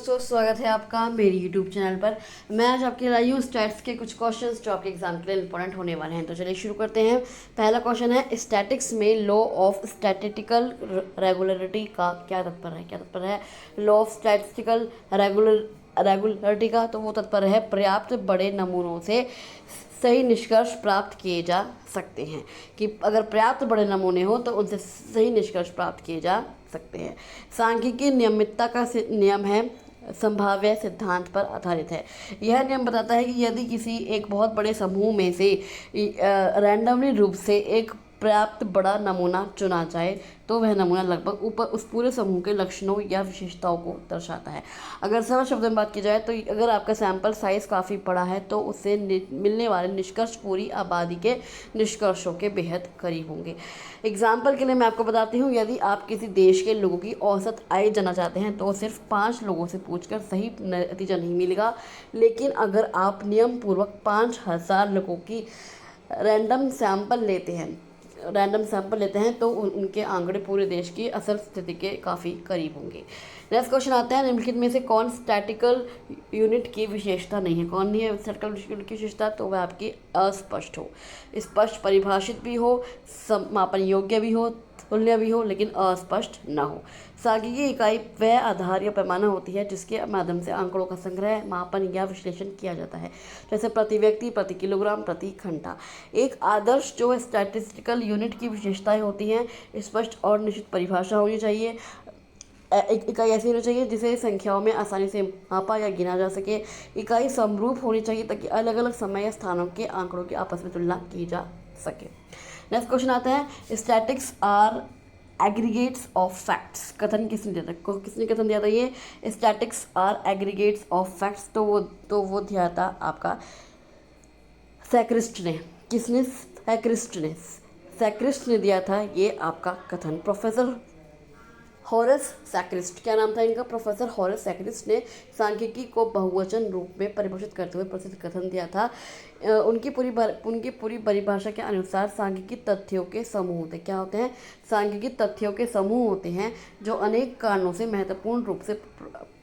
दोस्तों स्वागत है आपका मेरी यूट्यूब चैनल पर। मैं आज आपके लाई हूँ स्टैट्स के कुछ क्वेश्चंस जो आपके एग्जाम के लिए इंपॉर्टेंट होने वाले हैं। तो चलिए शुरू करते हैं। पहला क्वेश्चन है, स्टैटिक्स में लॉ ऑफ स्टैटिस्टिकल रेगुलरिटी का क्या तात्पर्य है? क्या तात्पर्य है लॉ ऑफ स्टैटिस्टिकल रेगुलरिटी का? तो वो तात्पर्य है पर्याप्त बड़े नमूनों से सही निष्कर्ष प्राप्त किए जा सकते हैं। कि अगर पर्याप्त बड़े नमूने हो तो उनसे सही निष्कर्ष प्राप्त किए जा सकते हैं। सांख्यिकी नियमितता का नियम है, संभाव्य सिद्धांत पर आधारित है। यह नियम बताता है कि यदि किसी एक बहुत बड़े समूह में से रैंडमली रूप से एक पर्याप्त बड़ा नमूना चुना जाए तो वह नमूना लगभग ऊपर उस पूरे समूह के लक्षणों या विशेषताओं को दर्शाता है। अगर सरल शब्दों में बात की जाए तो अगर आपका सैंपल साइज काफ़ी बड़ा है तो उससे मिलने वाले निष्कर्ष पूरी आबादी के निष्कर्षों के बेहद करीब होंगे। एग्जाम्पल के लिए मैं आपको बताती हूँ, यदि आप किसी देश के लोगों की औसत आय जानना चाहते हैं तो सिर्फ 5 लोगों से पूछकर सही नतीजा नहीं मिलेगा। लेकिन अगर आप नियम पूर्वक 5000 लोगों की रैंडम सैंपल लेते हैं तो उनके आंकड़े पूरे देश की असल स्थिति के काफ़ी करीब होंगे। नेक्स्ट क्वेश्चन आता है, निम्नलिखित में से कौन स्टैटिकल यूनिट की विशेषता नहीं है? कौन नहीं है स्टैटिकल यूनिट की विशेषता? तो वह आपकी अस्पष्ट हो, स्पष्ट परिभाषित भी हो, मापन योग्य भी हो, तुल्य भी हो, लेकिन अस्पष्ट ना हो। सांख्यिकी इकाई वह आधार या पैमाना होती है जिसके माध्यम से आंकड़ों का संग्रह, मापन या विश्लेषण किया जाता है, जैसे प्रति व्यक्ति, प्रति किलोग्राम, प्रति घंटा। एक आदर्श जो स्टैटिस्टिकल यूनिट की विशेषताएं होती हैं, स्पष्ट और निश्चित परिभाषा होनी चाहिए। एक इकाई ऐसी होनी चाहिए जिसे संख्याओं में आसानी से मापा या गिना जा सके। इकाई समरूप होनी चाहिए ताकि अलग अलग समय या स्थानों के आंकड़ों की आपस में तुलना की जा सके। नेक्स्ट क्वेश्चन आता है, statistics are aggregates of facts. कथन किसने दिया था? किसने कथन दिया था ये? Statistics are aggregates of facts. तो वो दिया था आपका सैक्रिस्ट ने। किसने? सैक्रिस्ट ने दिया था ये आपका कथन। प्रोफेसर हॉरेस सैक्रिस्ट, क्या नाम था इनका? प्रोफेसर हॉरेस सैक्रिस्ट ने सांख्यिकी को बहुवचन रूप में परिभाषित करते हुए प्रसिद्ध कथन दिया था। उनकी पूरी परिभाषा के अनुसार सांख्यिकी तथ्यों के समूह होते हैं। क्या होते हैं? सांख्यिकी तथ्यों के समूह होते हैं जो अनेक कारणों से महत्वपूर्ण रूप से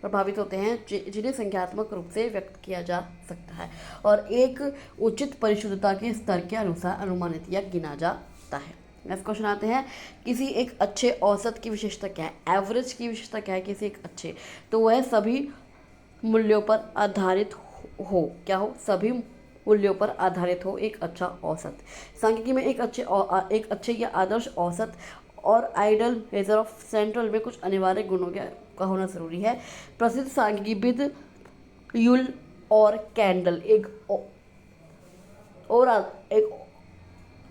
प्रभावित होते हैं, जिन्हें संख्यात्मक रूप से व्यक्त किया जा सकता है और एक उचित परिशुद्धता के स्तर के अनुसार अनुमानित या गिना जाता है। नेक्स्ट क्वेश्चन आते हैं, किसी एक अच्छे औसत की विशेषता क्या है? एवरेज की विशेषता क्या है किसी एक अच्छे? तो वह सभी मूल्यों पर आधारित हो। क्या हो? सभी मूल्यों पर आधारित हो एक अच्छा औसत। सांख्यिकी में एक अच्छे या आदर्श औसत और आइडल मेजर ऑफ सेंट्रल में कुछ अनिवार्य गुणों का होना जरूरी है। प्रसिद्ध सांख्यिकीविद यूल और कैंडल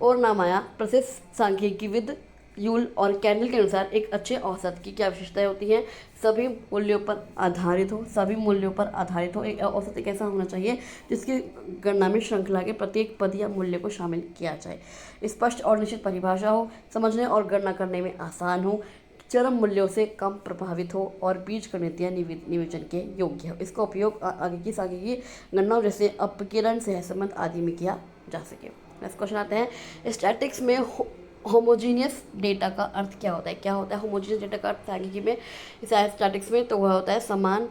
और नाम आया। प्रसिद्ध सांख्यिकीविद यूल और कैंडल के अनुसार एक अच्छे औसत की क्या विशेषताएं होती हैं? सभी मूल्यों पर आधारित हो। एक औसत एक ऐसा होना चाहिए जिसकी गणना में श्रृंखला के प्रत्येक पद या मूल्य को शामिल किया जाए। स्पष्ट और निश्चित परिभाषा हो, समझने और गणना करने में आसान हो, चरम मूल्यों से कम प्रभावित हो और बीजगणितीय नियोजन के योग्य हो। इसका उपयोग आगे की सांख्यिकी गणनाओं जैसे अपकिरण, सहसंबंध आदि में किया जा सके। नेक्स्ट क्वेश्चन आते हैं, स्टैटिक्स में होमोजीनियस डेटा का अर्थ क्या होता है? क्या होता है होमोजीनियस डेटा का अर्थ सांख्यिकी में, स्टैटिक्स में? तो वह होता है समान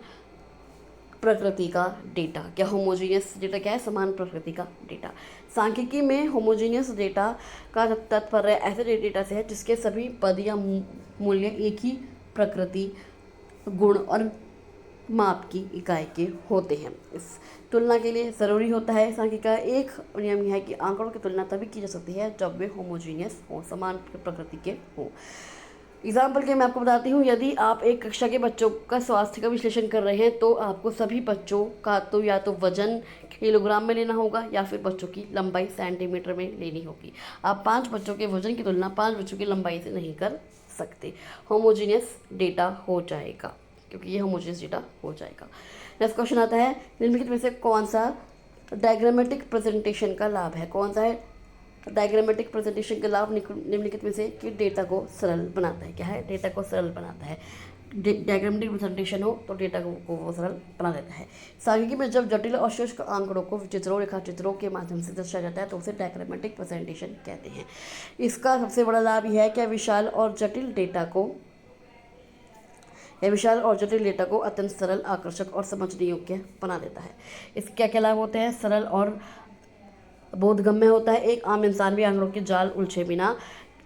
प्रकृति का डेटा। क्या होमोजीनियस डेटा क्या है? समान प्रकृति का डेटा। सांख्यिकी में होमोजीनियस डेटा का तात्पर्य ऐसे डेटा से है जिसके सभी पद या मूल्य एक ही प्रकृति, गुण और माप की इकाई के होते हैं। इस तुलना के लिए ज़रूरी होता है, सांख्यिकी का एक नियम यह है कि आंकड़ों की तुलना तभी की जा सकती है जब वे होमोजीनियस हों, समान प्रकृति के हों। एग्जाम्पल के मैं आपको बताती हूँ, यदि आप एक कक्षा के बच्चों का स्वास्थ्य का विश्लेषण कर रहे हैं तो आपको सभी बच्चों का तो या तो वजन किलोग्राम में लेना होगा या फिर बच्चों की लंबाई सेंटीमीटर में लेनी होगी। आप 5 बच्चों के वजन की तुलना 5 बच्चों की लंबाई से नहीं कर सकते। होमोजीनियस डेटा हो जाएगा, क्योंकि ये होमोजीनियस डेटा हो जाएगा। नेक्स्ट क्वेश्चन आता है, निम्नलिखित में से कौन सा डायग्रामेटिक प्रेजेंटेशन का लाभ है? कौन सा है डायग्रामेटिक प्रेजेंटेशन का लाभ निम्नलिखित में से कि डेटा को सरल बनाता है? क्या है? डेटा को सरल बनाता है। डायग्रामेटिक प्रेजेंटेशन हो तो डेटा को वो सरल बना देता है। सांख्यिकी में जब जटिल और शुष्क आंकड़ों को चित्रों, रेखाचित्रों के माध्यम से दर्शाया जाता है तो उसे डायग्रामेटिक प्रेजेंटेशन कहते हैं। इसका सबसे बड़ा लाभ यह है कि विशाल और जटिल डेटा को यह विशाल और जटिल डेटा को अत्यंत सरल, आकर्षक और समझने योग्य बना देता है। इसके क्या क्या लाभ होते हैं? सरल और बोधगम्य होता है। एक आम इंसान भी आंकड़ों के जाल उलझे बिना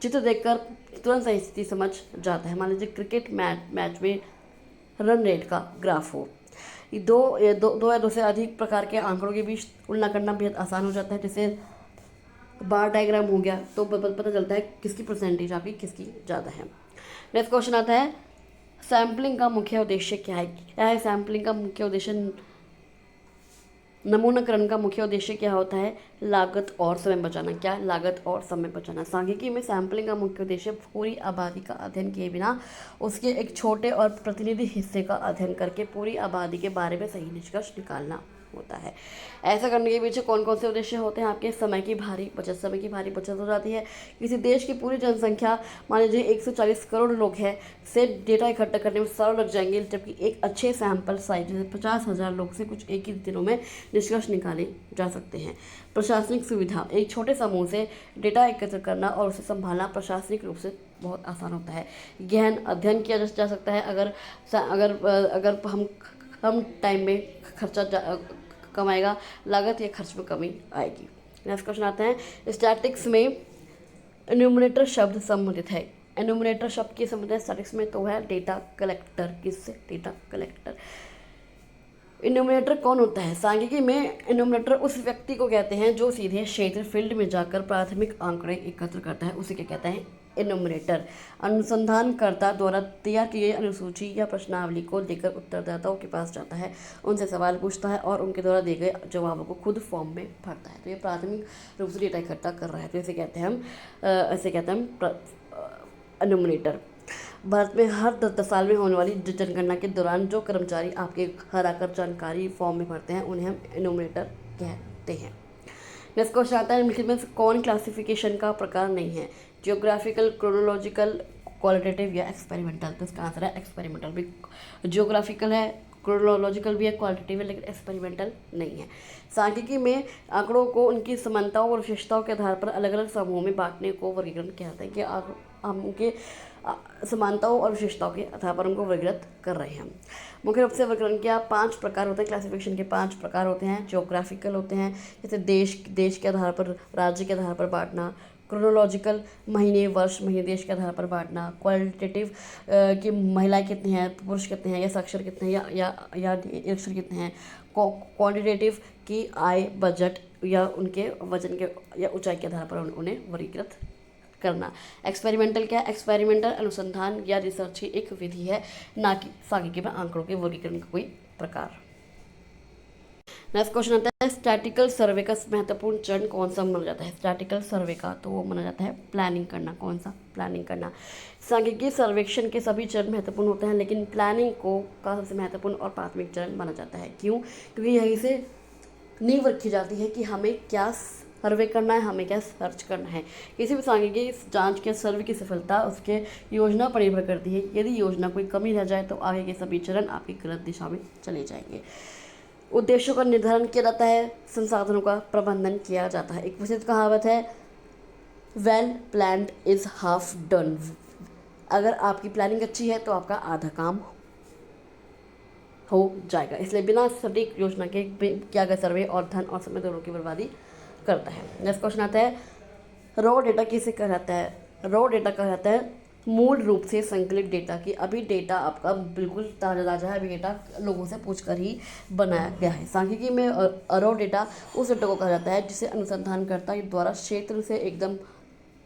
चित्र देखकर तुरंत सही स्थिति समझ जाता है। मान लीजिए क्रिकेट मैच में रन रेट का ग्राफ हो, दो या दो से अधिक प्रकार के आंकड़ों के बीच तुलना करना बेहद आसान हो जाता है। जैसे बार डायग्राम हो गया तो पता चलता है किसकी परसेंटेज आपकी किसकी ज़्यादा है। नेक्स्ट क्वेश्चन आता है, सैम्पलिंग का मुख्य उद्देश्य क्या है? क्या है सैम्पलिंग का मुख्य उद्देश्य? नमूनाकरण का मुख्य उद्देश्य क्या होता है? लागत और समय बचाना। क्या? लागत और समय बचाना। सांख्यिकी में सैम्पलिंग का मुख्य उद्देश्य पूरी आबादी का अध्ययन किए बिना उसके एक छोटे और प्रतिनिधि हिस्से का अध्ययन करके पूरी आबादी के बारे में सही निष्कर्ष निकालना होता है। ऐसा करने के पीछे कौन कौन से उद्देश्य होते हैं आपके? समय की भारी बचत हो जाती है। किसी देश की पूरी जनसंख्या मान लीजिए 140 करोड़ लोग हैं से डेटा इकट्ठा करने में सालों लग जाएंगे, जबकि एक अच्छे सैंपल साइज जैसे 50,000 लोग से कुछ एक ही दिनों में निष्कर्ष निकाले जा सकते हैं। प्रशासनिक सुविधा, एक छोटे समूह से डेटा एकत्र करना और उसे संभालना प्रशासनिक रूप से बहुत आसान होता है। गहन अध्ययन किया जा सकता है अगर हम कम टाइम में खर्चा कमाएगा, लागत या खर्च में कमी आएगी। नेक्स्ट क्वेश्चन आता है, स्टैटिक्स में एन्यूमरेटर शब्द संबंधित है। एन्यूमरेटर शब्द की संबंधित है स्टैटिक्स में तो है डेटा कलेक्टर। किससे? Data collector. एन्यूमरेटर कौन होता है? सांख्यिकी में एन्यूमरेटर उस व्यक्ति को कहते हैं जो सीधे क्षेत्र फील्ड में जाकर प्राथमिक आंकड़े एकत्र करता है, उसे क्या कहते हैं? एन्यूमरेटर। अनुसंधानकर्ता द्वारा तैयार की गई अनुसूची या प्रश्नावली को लेकर उत्तरदाताओं के पास जाता है, उनसे सवाल पूछता है और उनके द्वारा दिए गए जवाबों को खुद फॉर्म में भरता है। तो ये प्राथमिक रूप से डेटा इकट्ठा कर रहा है, तो ऐसे कहते हैं एन्यूमरेटर। भारत में हर 10 साल में होने वाली जनगणना के दौरान जो कर्मचारी आपके घर आकर जानकारी फॉर्म में भरते हैं उन्हें हम एन्यूमरेटर कहते हैं। नेक्स्ट क्वेश्चन आता है, निम्नलिखित में कौन क्लासिफिकेशन का प्रकार नहीं है? जियोग्राफिकल, क्रोनोलॉजिकल, क्वालिटेटिव या एक्सपेरिमेंटल। तो इसका आंसर है एक्सपेरिमेंटल। भी जियोग्राफिकल है, क्रोनोलॉजिकल भी है, क्वालिटेटिव है, लेकिन एक्सपेरिमेंटल नहीं है। सांख्यिकी में आंकड़ों को उनकी समानताओं और विशेषताओं के आधार पर अलग अलग समूहों में बांटने को वर्गीकरण किया जाता है कि हम उनके समानताओं और विशेषताओं के आधार पर उनको वर्गीकृत कर रहे हैं। मुख्य रूप से वर्गीकरण के 5 प्रकार होते हैं। क्लासिफिकेशन के 5 प्रकार होते हैं। जियोग्राफिकल होते हैं, जैसे देश के आधार पर, राज्य के आधार पर बांटना। क्रोनोलॉजिकल, महीने, वर्ष, महीने, देश के आधार पर बांटना। क्वालिटेटिव कि महिलाएं कितनी हैं, पुरुष कितने हैं, या साक्षर कितने हैं, या निरक्षर कितने हैं। क्वांटिटेटिव की आय, बजट या उनके वजन के या ऊंचाई के आधार पर उन्हें वर्गीकृत करना। एक्सपेरिमेंटल क्या है? एक्सपेरिमेंटल अनुसंधान या रिसर्च की एक विधि है, ना कि सांख्यिकी में आंकड़ों के वर्गीकरण का कोई प्रकार। नेक्स्ट क्वेश्चन आता है, स्टैटिकल सर्वे का महत्वपूर्ण चरण कौन सा माना जाता है? स्टैटिकल सर्वे का तो वो माना जाता है प्लानिंग करना। कौन सा? प्लानिंग करना। सांख्यिकी सर्वेक्षण के सभी चरण महत्वपूर्ण होते हैं, लेकिन प्लानिंग का सबसे महत्वपूर्ण और प्राथमिक चरण माना जाता है। क्यों? क्योंकि यहीं से नींव रखी जाती है कि हमें क्या सर्वे करना है, हमें क्या सर्च करना है। किसी भी सांख्यिकी जांच के सर्वे की सफलता उसके योजना पर निर्भर करती है। यदि योजना कोई कमी रह जाए तो आगे के सभी चरण आपकी गलत दिशा में चले जाएंगे। उद्देश्यों का निर्धारण किया जाता है, संसाधनों का प्रबंधन किया जाता है। एक प्रसिद्ध कहावत है, well planned is half done. अगर आपकी प्लानिंग अच्छी है तो आपका आधा काम हो जाएगा। इसलिए बिना सटीक योजना के किया गया सर्वे और धन और समय दोनों की बर्बादी करता है। नेक्स्ट क्वेश्चन आता है, रॉ डेटा किसे कहलाता है? रॉ डेटा कहलाता है मूल रूप से संकलित डेटा की। अभी डेटा आपका बिल्कुल ताज़ा है, अभी डेटा लोगों से पूछकर ही बनाया गया है। सांख्यिकी में रॉ डेटा उस डेटा को कहा जाता है जिसे अनुसंधानकर्ता द्वारा क्षेत्र से एकदम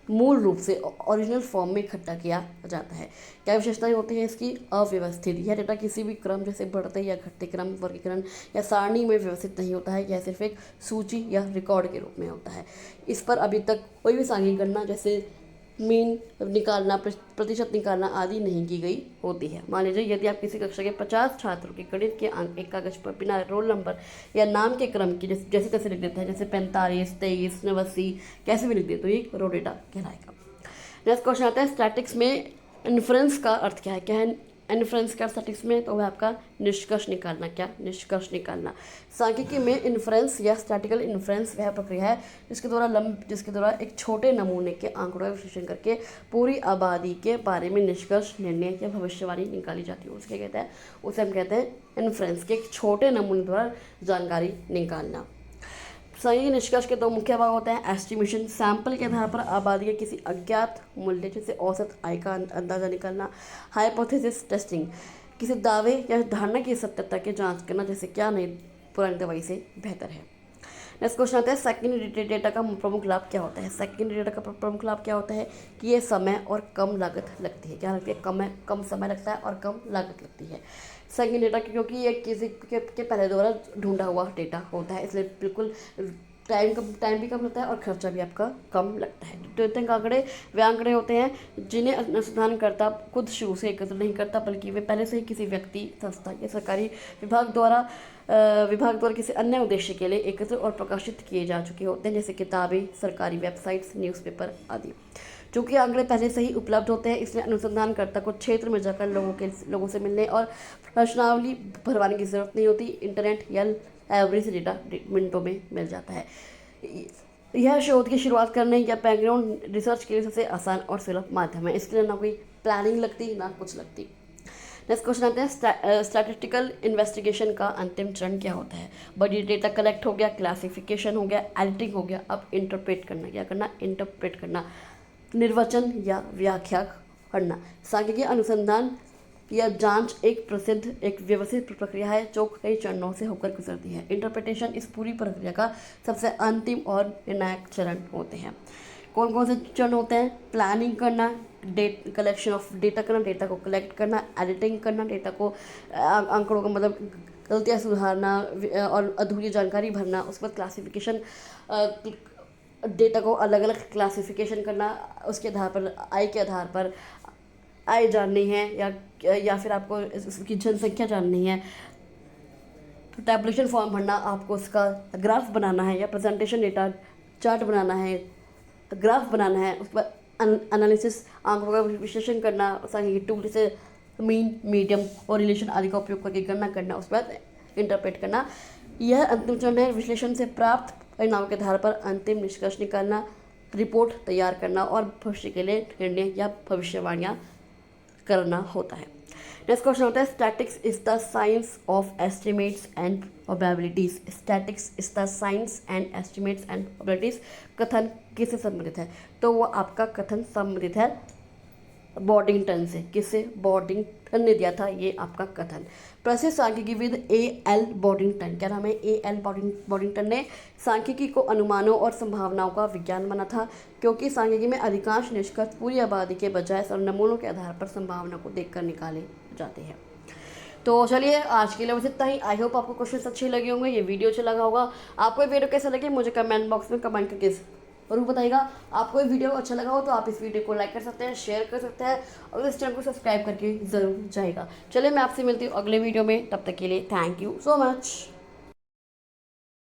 मूल रूप से ओरिजिनल फॉर्म में इकट्ठा किया जाता है। क्या विशेषताएं होती हैं इसकी? अव्यवस्थित। यह डेटा किसी भी क्रम जैसे बढ़ते या घटते क्रम, वर्गीकरण या सारणी में व्यवस्थित नहीं होता है। यह सिर्फ एक सूची या रिकॉर्ड के रूप में होता है। इस पर अभी तक कोई भी सांख्यिकी गणना जैसे मीन निकालना, प्रतिशत निकालना आदि नहीं की गई होती है। मान लीजिए यदि आप किसी कक्षा के 50 छात्रों के गणित के अंक एक कागज पर बिना रोल नंबर या नाम के क्रम की जैसे तैसे लिख देते हैं, जैसे 45, 23, 89 कैसे भी लिख दे, तो ये रो डेटा कहलाएगा। नेक्स्ट क्वेश्चन आता है, स्टैटिक्स में इन्फ्रेंस का अर्थ क्या है? क्या है इन्फ्रेंस का स्टैटिक्स में, तो वह आपका निष्कर्ष निकालना। क्या? निष्कर्ष निकालना। सांख्यिकी में इन्फ्रेंस या स्टैटिकल इन्फ्रेंस वह प्रक्रिया है जिसके द्वारा एक छोटे नमूने के आंकड़ों का विश्लेषण करके पूरी आबादी के बारे में निष्कर्ष, निर्णय या भविष्यवाणी निकाली जाती है। उसे हम कहते हैं इन्फ्रेंस के एक छोटे नमूने द्वारा जानकारी निकालना। सांख्यिकी निष्कर्ष के दो मुख्य भाग होते हैं। एस्टिमेशन, सैंपल के आधार पर आबादी के किसी अज्ञात मूल्य जैसे औसत आय का अंदाजा निकालना। हाइपोथेसिस टेस्टिंग, किसी दावे या धारणा की सत्यता की जांच करना, जैसे क्या नई पुरानी दवाई से बेहतर है। नेक्स्ट क्वेश्चन आता है सेकेंडरी डेटा का प्रमुख लाभ क्या होता है। सेकेंडरी डेटा का प्रमुख लाभ क्या होता है कि ये समय और कम लागत लगती है। क्या लगती है? कम समय लगता है और कम लागत लगती है। सेकेंडरी डेटा क्योंकि ये किसी के पहले द्वारा ढूंढा हुआ डेटा होता है, इसलिए बिल्कुल टाइम भी कम लगता है और खर्चा भी आपका कम लगता है। द्वितीयक आंकड़े वे आंकड़े होते हैं जिन्हें अनुसंधानकर्ता खुद शुरू से एकत्र नहीं करता, बल्कि वे पहले से ही किसी व्यक्ति, संस्था या सरकारी विभाग द्वारा किसी अन्य उद्देश्य के लिए एकत्र और प्रकाशित किए जा चुके होते हैं, जैसे किताबें, सरकारी वेबसाइट्स, न्यूज़पेपर आदि। चूँकि आंकड़े पहले से ही उपलब्ध होते हैं, इसलिए अनुसंधानकर्ता को क्षेत्र में जाकर लोगों से मिलने और प्रश्नावली भरवाने की जरूरत नहीं होती। इंटरनेट या एवरेज डेटा मिनटों में मिल जाता है। यह शोध की शुरुआत करने या बैकग्राउंड रिसर्च के लिए सबसे आसान और सुलभ माध्यम है। इसके लिए ना कोई प्लानिंग लगती, ना कुछ लगती। नेक्स्ट क्वेश्चन आते हैं स्टैटिस्टिकल इन्वेस्टिगेशन का अंतिम चरण क्या होता है। बड़ी डेटा कलेक्ट हो गया, क्लासिफिकेशन हो गया, एडिटिंग हो गया, अब इंटरप्रेट करना। क्या करना? इंटरप्रेट करना, निर्वचन या व्याख्या करना। सांख्यिकीय अनुसंधान यह जांच एक व्यवस्थित प्रक्रिया है जो कई चरणों से होकर गुजरती है। इंटरप्रिटेशन इस पूरी प्रक्रिया का सबसे अंतिम और निर्णायक चरण होते हैं। कौन कौन से चरण होते हैं? प्लानिंग करना, कलेक्शन ऑफ डेटा करना, डेटा को कलेक्ट करना, एडिटिंग करना, डेटा को आंकड़ों का मतलब गलतियाँ सुधारना और अधूरी जानकारी भरना। उसके बाद क्लासिफिकेशन, डेटा को अलग अलग क्लासिफिकेशन करना, उसके आधार पर आय के आधार पर आय जाननी है या फिर आपको उसकी जनसंख्या जाननी है। टैबुलेशन फॉर्म भरना, आपको उसका ग्राफ बनाना है या प्रेजेंटेशन डेटा चार्ट बनाना है, ग्राफ बनाना है। उसके बाद एनालिसिस, आंकड़ों का विश्लेषण करना, सांख्यिकी टूल जैसे मीन, मीडियम और रिलेशन आदि का उपयोग करके गणना करना। उसके बाद इंटरप्रेट करना। यह अंतिम चरण है। विश्लेषण से प्राप्त परिणाम के आधार पर अंतिम निष्कर्ष निकालना, रिपोर्ट तैयार करना और भविष्य के लिए निर्णय या भविष्यवाणियाँ करना होता है। नेक्स्ट क्वेश्चन होता है statics is the science of estimates and probabilities. Statics is the science and estimates and probabilities. कथन किससे संबंधित है? तो वो आपका कथन संबंधित है बॉडिंगटन से। किससे? बॉडिंगटन ने दिया था ये आपका कथन। प्रसिद्ध सांख्यिकीविद A.L. बॉडिंगटन, क्या नाम है? A.L. बॉडिंगटन ने सांख्यिकी को अनुमानों और संभावनाओं का विज्ञान माना था, क्योंकि सांख्यिकी में अधिकांश निष्कर्ष पूरी आबादी के बजाय और नमूनों के आधार पर संभावना को देखकर निकाले जाते हैं। तो चलिए आज के लिए बस इतना ही। आई होप आपको क्वेश्चन अच्छे लगे होंगे, ये वीडियो अच्छा लगा होगा। आपको ये वीडियो कैसा लगे मुझे कमेंट बॉक्स में कमेंट करके जरूर बताइएगा। आपको ये वीडियो अच्छा लगा हो तो आप इस वीडियो को लाइक कर सकते हैं, शेयर कर सकते हैं और इस चैनल को सब्सक्राइब करके ज़रूर जाएगा। चलिए मैं आपसे मिलती हूँ अगले वीडियो में, तब तक के लिए थैंक यू सो मच।